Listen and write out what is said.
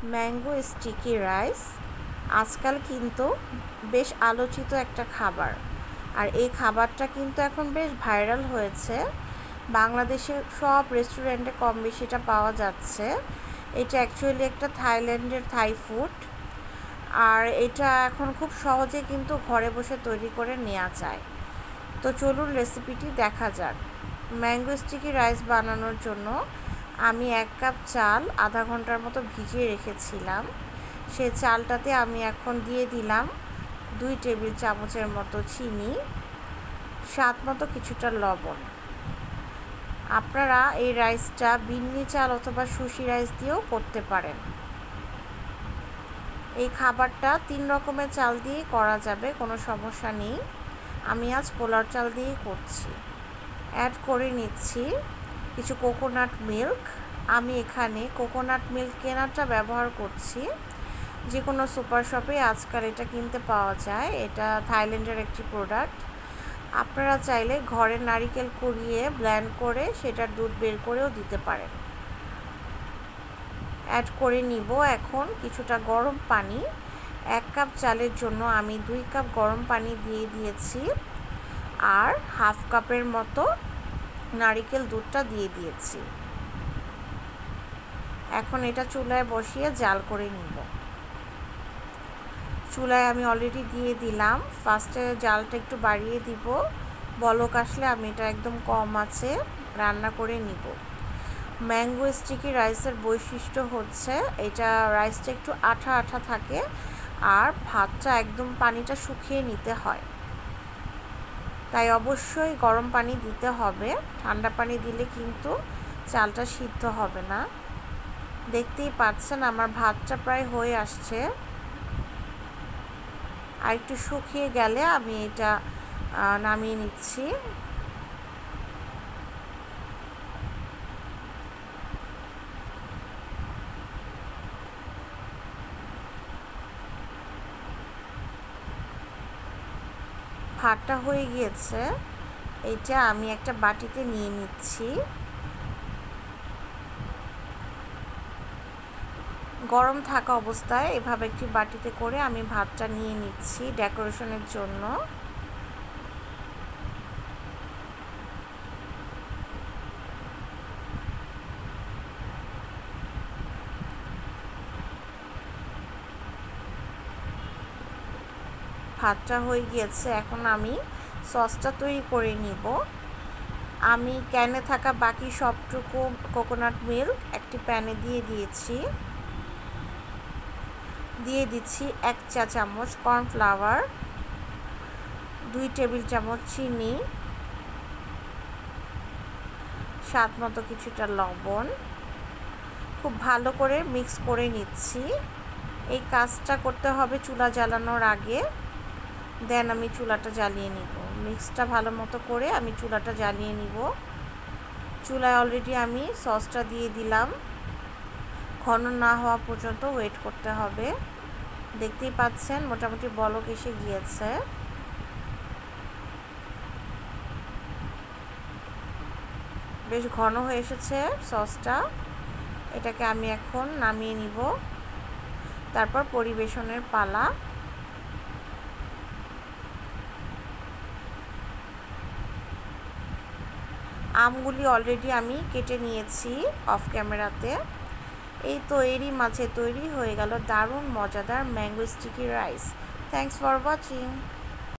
Mango sticky rice আজকাল কিন্তু বেশ আলোচিত একটা খাবার। আর এই খাবারটা কিন্তু এখন বেশ ভাইরাল হয়েছে। বাংলাদেশের সব রেস্টুরেন্টে কম বেশি এটা পাওয়া যাচ্ছে। এটা অ্যাকচুয়ালি একটা থাইল্যান্ডের থাই ফুড। আর এটা এখন খুব সহজে কিন্তু ঘরে বসে তৈরি করে নেওয়া যায়। তো চলুন রেসিপিটি দেখা যাক। ম্যাঙ্গো স্টিকি রাইস বানানোর জন্য আমি 1 কাপ চাল আধা ঘন্টার মতো ভিজিয়ে রেখেছিলাম। সেই চালটাতে আমি এখন দিয়ে দিলাম 2 টেবিল চামচের মতো চিনি, স্বাদ মতো কিছুটা লবণ। আপনারা এই রাইসটা বিন্নি চাল অথবা সুশি রাইস দিয়েও করতে পারেন। এই খাবারটা 3 রকমের চাল দিয়েই করা যাবে, কোনো সমস্যা নেই। আমি আজ পোলাও চাল দিয়েই করছি। অ্যাড করে নিচ্ছি কিছু কোকোনাট মিল্ক। আমি এখানে কোকোনাট মিল্ক কেনাটা ব্যবহার করছি। যে কোনো সুপার শপে আজকাল এটা কিনতে পাওয়া যায়। এটা থাইল্যান্ডের একটি প্রোডাক্ট। আপনারা চাইলে ঘরে নারিকেল কুড়িয়ে ব্লেন্ড করে সেটার দুধ বের করেও দিতে পারেন। অ্যাড করে নিব এখন কিছুটা গরম পানি। 1 কাপ চালের জন্য আমি 2 কাপ গরম পানি দিয়ে দিয়েছি, আর হাফ কাপের মতো নারিকেল দুধটা দিয়ে দিয়েছি। এখন এটা চুলায় বসিয়ে জাল করে নিব। চুলায় আমি অলরেডি দিয়ে দিলাম। ফার্স্টে জালটা একটু বাড়িয়ে দিব, বলক আসলে আমি এটা একদম কম আছে রান্না করে নিব। ম্যাঙ্গো স্টিকি রাইসের বৈশিষ্ট্য হচ্ছে এটা রাইসটা একটু আঠা আঠা থাকে, আর ভাতটা একদম পানিটা শুকিয়ে নিতে হয়। তাই অবশ্যই গরম পানি দিতে হবে। ঠান্ডা পানি দিলে কিন্তু চালটা সিদ্ধ হবে না। দেখতেই পাচ্ছেন আমার ভাতটা প্রায় হয়ে আসছে। আর একটু শুকিয়ে গেলে আমি এটা নামিয়ে নিচ্ছি। ভাতটা হয়ে গিয়েছে, এটা আমি একটা বাটিতে নিয়ে নিচ্ছি। গরম থাকা অবস্থায় এভাবে একটি বাটিতে করে আমি ভাতটা নিয়ে নিচ্ছি ডেকোরেশনের জন্য। ভাতটা হয়ে গিয়েছে, এখন আমি সসটা তৈরি করে নিব। আমি ক্যানে থাকা বাকি সবটুকু কোকোনাট মিল্ক একটি প্যানে দিয়ে দিয়েছি। দিয়ে দিচ্ছি 1 চা চামচ কর্নফ্লাওয়ার, 2 টেবিল চামচ চিনি, স্বাদ মতো কিছুটা লবণ। খুব ভালো করে মিক্স করে নিচ্ছি। এই কাজটা করতে হবে চুলা জ্বালানোর আগে, দেন আমি চুলাটা জ্বালিয়ে নিব। মিক্সটা ভালো মতো করে আমি চুলাটা জ্বালিয়ে নিব। চুলায় অলরেডি আমি সসটা দিয়ে দিলাম। ঘন না হওয়া পর্যন্ত ওয়েট করতে হবে। দেখতেই পাচ্ছেন মোটামুটি বলক এসে গিয়েছে। বেশ ঘন হয়ে এসেছে সসটা। এটাকে আমি এখন নামিয়ে নিব। তারপর পরিবেশনের পালা। আমগুলি অলরেডি আমি কেটে নিয়েছি অফ ক্যামেরাতে। এই তো এরই মাঝে তৈরি হয়ে গেল দারুণ মজাদার mango sticky rice. Thanks for watching.